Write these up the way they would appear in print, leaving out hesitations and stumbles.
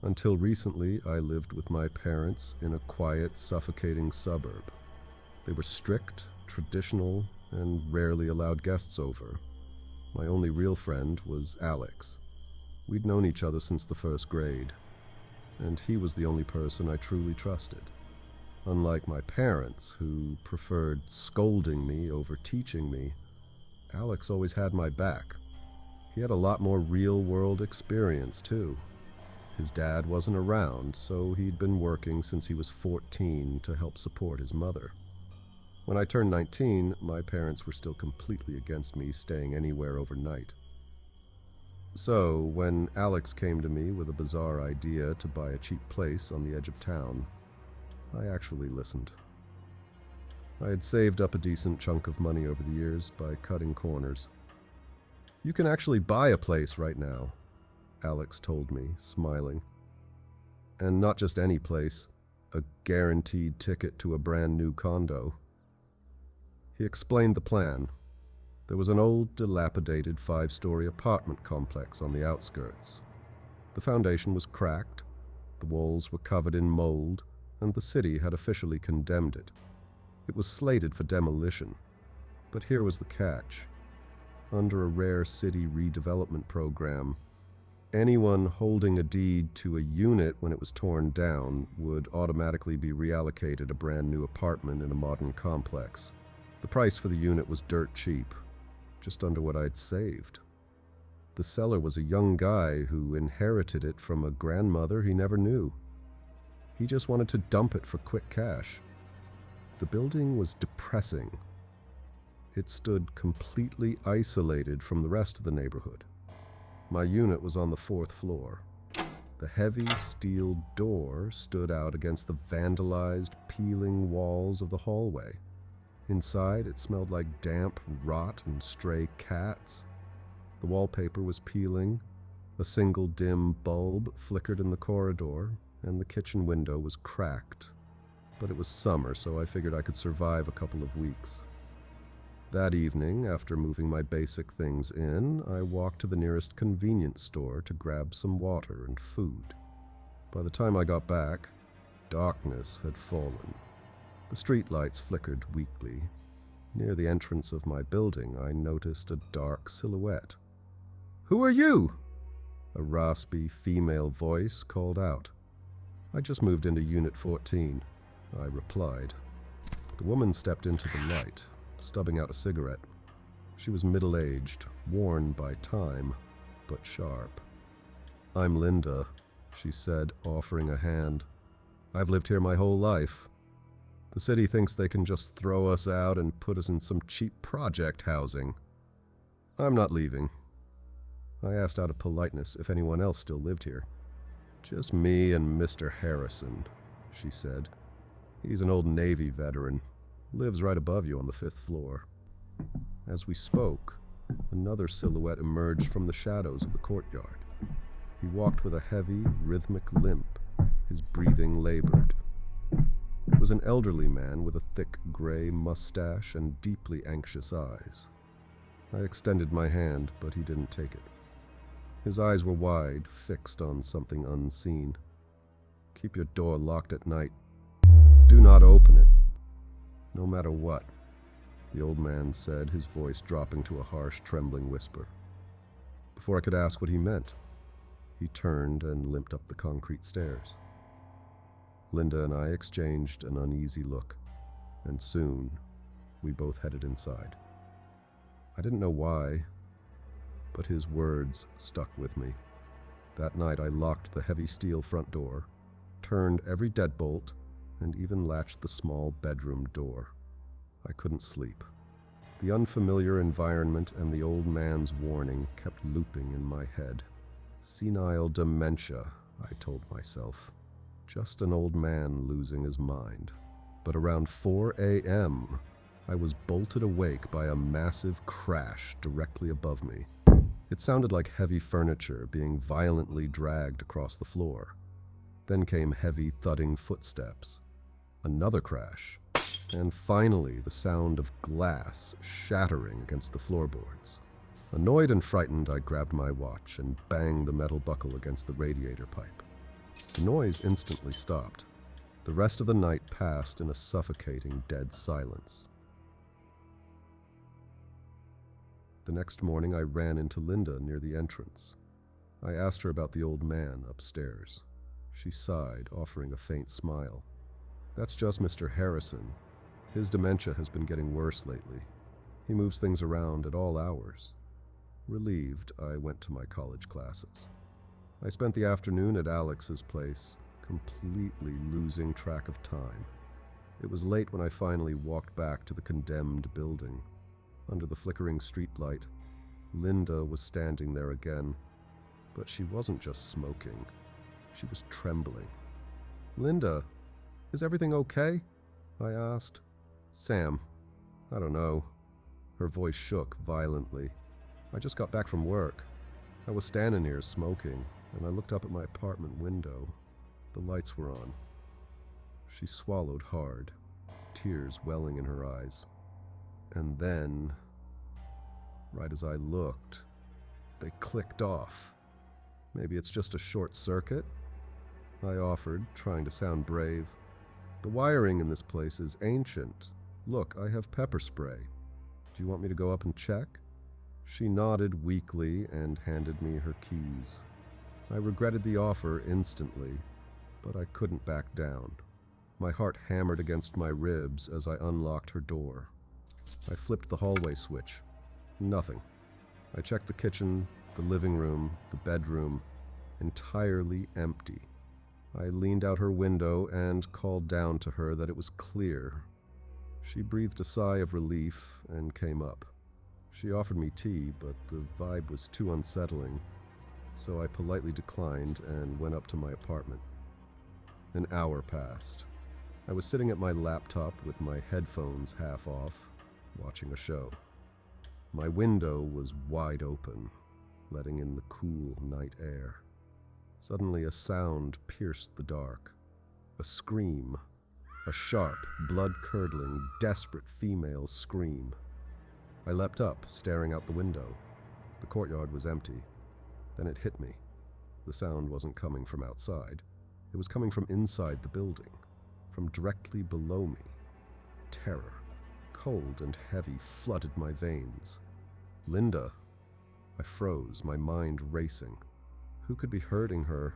Until recently, I lived with my parents in a quiet, suffocating suburb. They were strict, traditional, and rarely allowed guests over. My only real friend was Alex. We'd known each other since the first grade, and he was the only person I truly trusted. Unlike my parents, who preferred scolding me over teaching me, Alex always had my back. He had a lot more real-world experience, too. His dad wasn't around, so he'd been working since he was 14 to help support his mother. When I turned 19, my parents were still completely against me staying anywhere overnight. So, when Alex came to me with a bizarre idea to buy a cheap place on the edge of town, I actually listened. I had saved up a decent chunk of money over the years by cutting corners. "You can actually buy a place right now," Alex told me, smiling. "And not just any place, a guaranteed ticket to a brand new condo." He explained the plan. There was an old, dilapidated 5-story apartment complex on the outskirts. The foundation was cracked, the walls were covered in mold, and the city had officially condemned it. It was slated for demolition, but here was the catch. Under a rare city redevelopment program, anyone holding a deed to a unit when it was torn down would automatically be reallocated a brand new apartment in a modern complex. The price for the unit was dirt cheap, just under what I'd saved. The seller was a young guy who inherited it from a grandmother he never knew. He just wanted to dump it for quick cash. The building was depressing. It stood completely isolated from the rest of the neighborhood. My unit was on the 4th floor. The heavy steel door stood out against the vandalized, peeling walls of the hallway. Inside, it smelled like damp rot and stray cats. The wallpaper was peeling, a single dim bulb flickered in the corridor, and the kitchen window was cracked. But it was summer, so I figured I could survive a couple of weeks. That evening, after moving my basic things in, I walked to the nearest convenience store to grab some water and food. By the time I got back, darkness had fallen. The streetlights flickered weakly. Near the entrance of my building, I noticed a dark silhouette. "Who are you?" A raspy female voice called out. "I just moved into Unit 14, I replied. The woman stepped into the light, stubbing out a cigarette. She was middle-aged, worn by time, but sharp. "I'm Linda," she said, offering a hand. "I've lived here my whole life. The city thinks they can just throw us out and put us in some cheap project housing. I'm not leaving." I asked out of politeness if anyone else still lived here. "Just me and Mr. Harrison," she said. "He's an old Navy veteran. Lives right above you on the 5th floor." As we spoke, another silhouette emerged from the shadows of the courtyard. He walked with a heavy, rhythmic limp, his breathing labored. It was an elderly man with a thick gray mustache and deeply anxious eyes. I extended my hand, but he didn't take it. His eyes were wide, fixed on something unseen. "Keep your door locked at night. Do not open it. No matter what," the old man said, his voice dropping to a harsh, trembling whisper. Before I could ask what he meant, he turned and limped up the concrete stairs. Linda and I exchanged an uneasy look, and soon we both headed inside. I didn't know why, but his words stuck with me. That night I locked the heavy steel front door, turned every deadbolt, and even latched the small bedroom door. I couldn't sleep. The unfamiliar environment and the old man's warning kept looping in my head. Senile dementia, I told myself. Just an old man losing his mind. But around 4 a.m., I was bolted awake by a massive crash directly above me. It sounded like heavy furniture being violently dragged across the floor. Then came heavy, thudding footsteps. Another crash. And finally, the sound of glass shattering against the floorboards. Annoyed and frightened, I grabbed my watch and banged the metal buckle against the radiator pipe. The noise instantly stopped. The rest of the night passed in a suffocating dead silence. The next morning I ran into Linda near the entrance. I asked her about the old man upstairs. She sighed, offering a faint smile. "That's just Mr. Harrison. His dementia has been getting worse lately. He moves things around at all hours." Relieved, I went to my college classes. I spent the afternoon at Alex's place, completely losing track of time. It was late when I finally walked back to the condemned building. Under the flickering streetlight, Linda was standing there again, but she wasn't just smoking. She was trembling. "Linda, is everything okay?" I asked. "Sam, I don't know." Her voice shook violently. "I just got back from work. I was standing here smoking, and I looked up at my apartment window. The lights were on." She swallowed hard, tears welling in her eyes. And then, right as I looked, they clicked off. "Maybe it's just a short circuit?" I offered, trying to sound brave. "The wiring in this place is ancient. Look, I have pepper spray. Do you want me to go up and check?" She nodded weakly and handed me her keys. I regretted the offer instantly, but I couldn't back down. My heart hammered against my ribs as I unlocked her door. I flipped the hallway switch. Nothing. I checked the kitchen, the living room, the bedroom, entirely empty. I leaned out her window and called down to her that it was clear. She breathed a sigh of relief and came up. She offered me tea, but the vibe was too unsettling, so I politely declined and went up to my apartment. An hour passed. I was sitting at my laptop with my headphones half off, watching a show. My window was wide open, letting in the cool night air. Suddenly a sound pierced the dark. A scream. A sharp, blood-curdling, desperate female scream. I leapt up, staring out the window. The courtyard was empty. Then it hit me. The sound wasn't coming from outside. It was coming from inside the building, from directly below me. Terror, cold and heavy, flooded my veins. "Linda!" I froze, my mind racing. Who could be hurting her?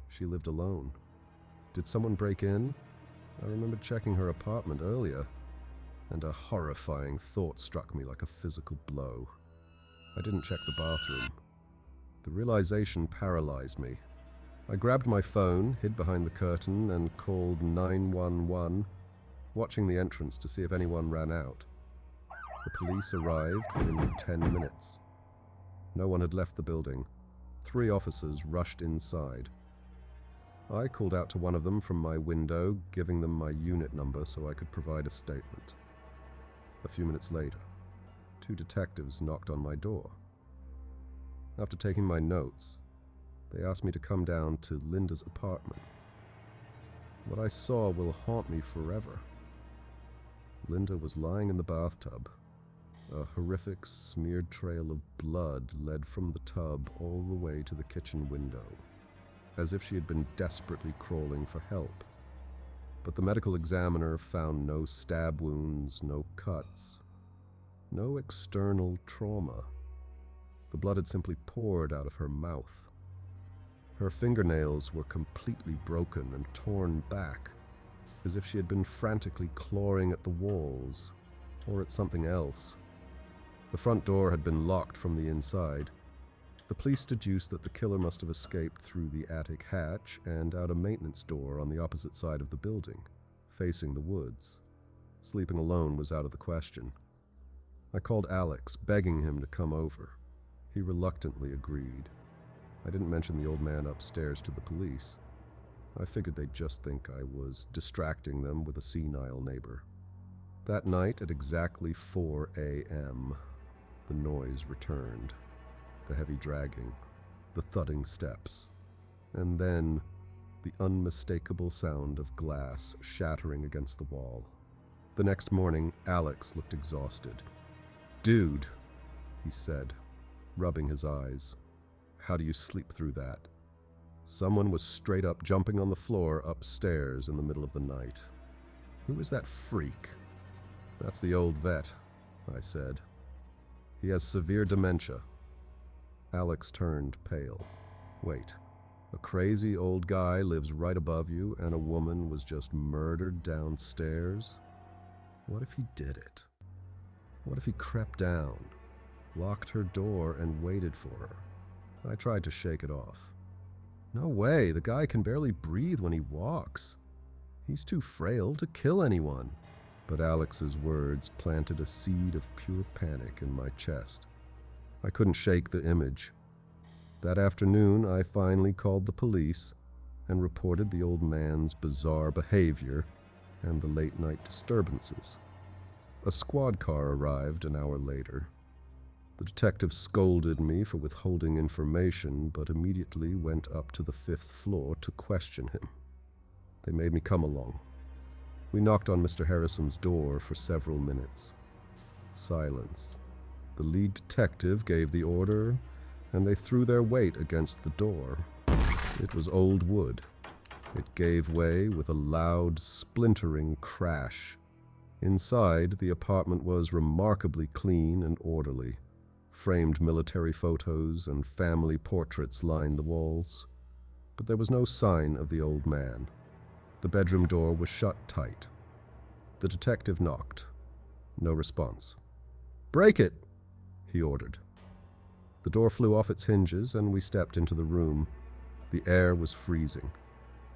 She lived alone. Did someone break in? I remembered checking her apartment earlier, and a horrifying thought struck me like a physical blow. I didn't check the bathroom. The realization paralyzed me. I grabbed my phone, hid behind the curtain, and called 911, watching the entrance to see if anyone ran out. The police arrived within 10 minutes. No one had left the building. 3 officers rushed inside. I called out to one of them from my window, giving them my unit number so I could provide a statement. A few minutes later, 2 detectives knocked on my door. After taking my notes, they asked me to come down to Linda's apartment. What I saw will haunt me forever. Linda was lying in the bathtub. A horrific smeared trail of blood led from the tub all the way to the kitchen window, as if she had been desperately crawling for help. But the medical examiner found no stab wounds, no cuts, no external trauma. The blood had simply poured out of her mouth. Her fingernails were completely broken and torn back, as if she had been frantically clawing at the walls, or at something else. The front door had been locked from the inside. The police deduced that the killer must have escaped through the attic hatch and out a maintenance door on the opposite side of the building, facing the woods. Sleeping alone was out of the question. I called Alex, begging him to come over. He reluctantly agreed. I didn't mention the old man upstairs to the police. I figured they'd just think I was distracting them with a senile neighbor. That night at exactly 4 a.m., the noise returned. The heavy dragging, the thudding steps, and then the unmistakable sound of glass shattering against the wall. The next morning, Alex looked exhausted. "Dude," he said, rubbing his eyes, "how do you sleep through that?" Someone was straight up jumping on the floor upstairs in the middle of the night. Who is that freak? That's the old vet, I said. He has severe dementia. Alex turned pale. Wait, a crazy old guy lives right above you and a woman was just murdered downstairs? What if he did it? What if he crept down, locked her door, and waited for her? I tried to shake it off. No way, the guy can barely breathe when he walks. He's too frail to kill anyone. But Alex's words planted a seed of pure panic in my chest. I couldn't shake the image. That afternoon, I finally called the police and reported the old man's bizarre behavior and the late-night disturbances. A squad car arrived an hour later. The detective scolded me for withholding information, but immediately went up to the 5th floor to question him. They made me come along. We knocked on Mr. Harrison's door for several minutes. Silence. The lead detective gave the order, and they threw their weight against the door. It was old wood. It gave way with a loud, splintering crash. Inside, the apartment was remarkably clean and orderly. Framed military photos and family portraits lined the walls. But there was no sign of the old man. The bedroom door was shut tight. The detective knocked. No response. "Break it!" he ordered. The door flew off its hinges and we stepped into the room. The air was freezing.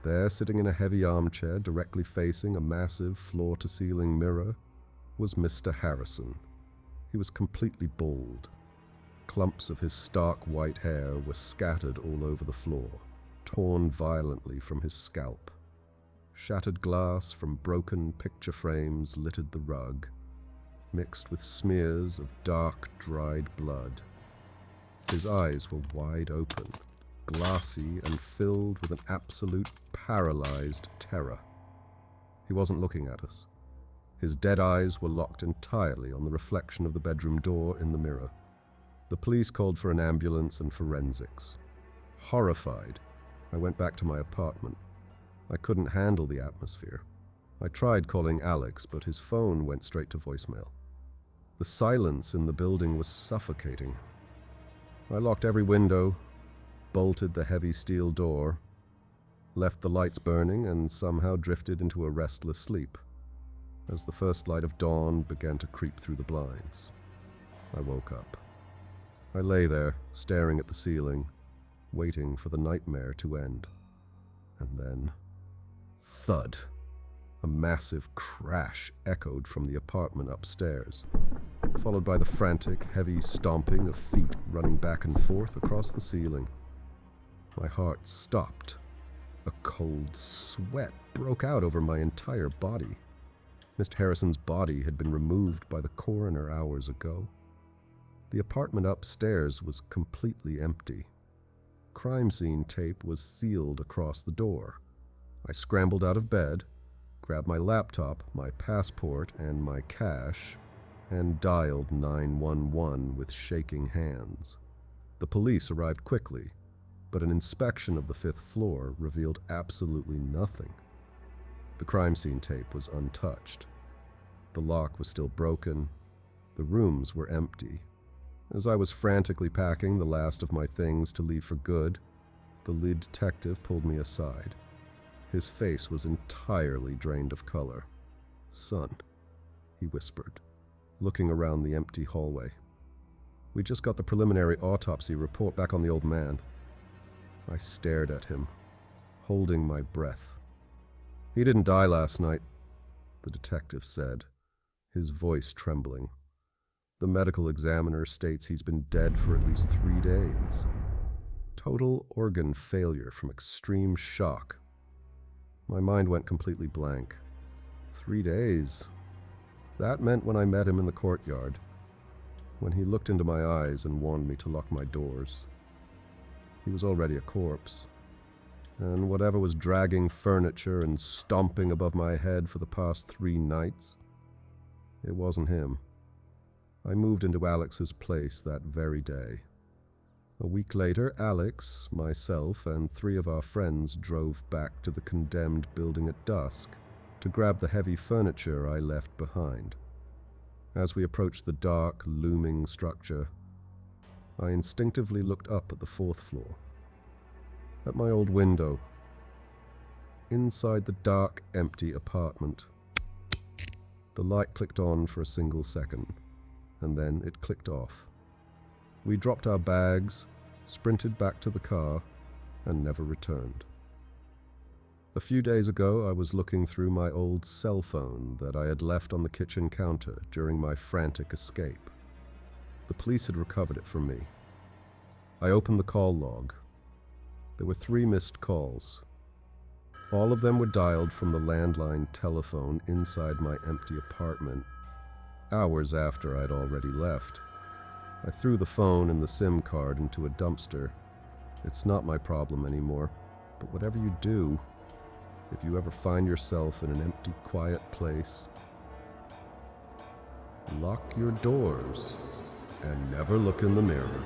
There, sitting in a heavy armchair directly facing a massive floor-to-ceiling mirror, was Mr. Harrison. He was completely bald. Clumps of his stark white hair were scattered all over the floor, torn violently from his scalp. Shattered glass from broken picture frames littered the rug, mixed with smears of dark, dried blood. His eyes were wide open, glassy and filled with an absolute paralyzed terror. He wasn't looking at us. His dead eyes were locked entirely on the reflection of the bedroom door in the mirror. The police called for an ambulance and forensics. Horrified, I went back to my apartment. I couldn't handle the atmosphere. I tried calling Alex, but his phone went straight to voicemail. The silence in the building was suffocating. I locked every window, bolted the heavy steel door, left the lights burning, and somehow drifted into a restless sleep as the first light of dawn began to creep through the blinds. I woke up. I lay there, staring at the ceiling, waiting for the nightmare to end. And then, thud! A massive crash echoed from the apartment upstairs, followed by the frantic, heavy stomping of feet running back and forth across the ceiling. My heart stopped. A cold sweat broke out over my entire body. Mr. Harrison's body had been removed by the coroner hours ago. The apartment upstairs was completely empty. Crime scene tape was sealed across the door. I scrambled out of bed, grabbed my laptop, my passport, and my cash, and dialed 911 with shaking hands. The police arrived quickly, but an inspection of the 5th floor revealed absolutely nothing. The crime scene tape was untouched. The lock was still broken. The rooms were empty. As I was frantically packing the last of my things to leave for good, the lead detective pulled me aside. His face was entirely drained of color. "Son," he whispered, looking around the empty hallway. "We just got the preliminary autopsy report back on the old man." I stared at him, holding my breath. "He didn't die last night," the detective said, his voice trembling. "The medical examiner states he's been dead for at least 3 days. Total organ failure from extreme shock." My mind went completely blank. 3 days. That meant when I met him in the courtyard, when he looked into my eyes and warned me to lock my doors. He was already a corpse, and whatever was dragging furniture and stomping above my head for the past 3 nights, it wasn't him. I moved into Alex's place that very day. A week later, Alex, myself, and 3 of our friends drove back to the condemned building at dusk to grab the heavy furniture I left behind. As we approached the dark, looming structure, I instinctively looked up at the 4th floor, at my old window. Inside the dark, empty apartment, the light clicked on for a single second, and then it clicked off. We dropped our bags, sprinted back to the car, and never returned. A few days ago, I was looking through my old cell phone that I had left on the kitchen counter during my frantic escape. The police had recovered it from me. I opened the call log. There were 3 missed calls. All of them were dialed from the landline telephone inside my empty apartment, hours after I'd already left. I threw the phone and the SIM card into a dumpster. It's not my problem anymore, but whatever you do, if you ever find yourself in an empty, quiet place, lock your doors and never look in the mirror.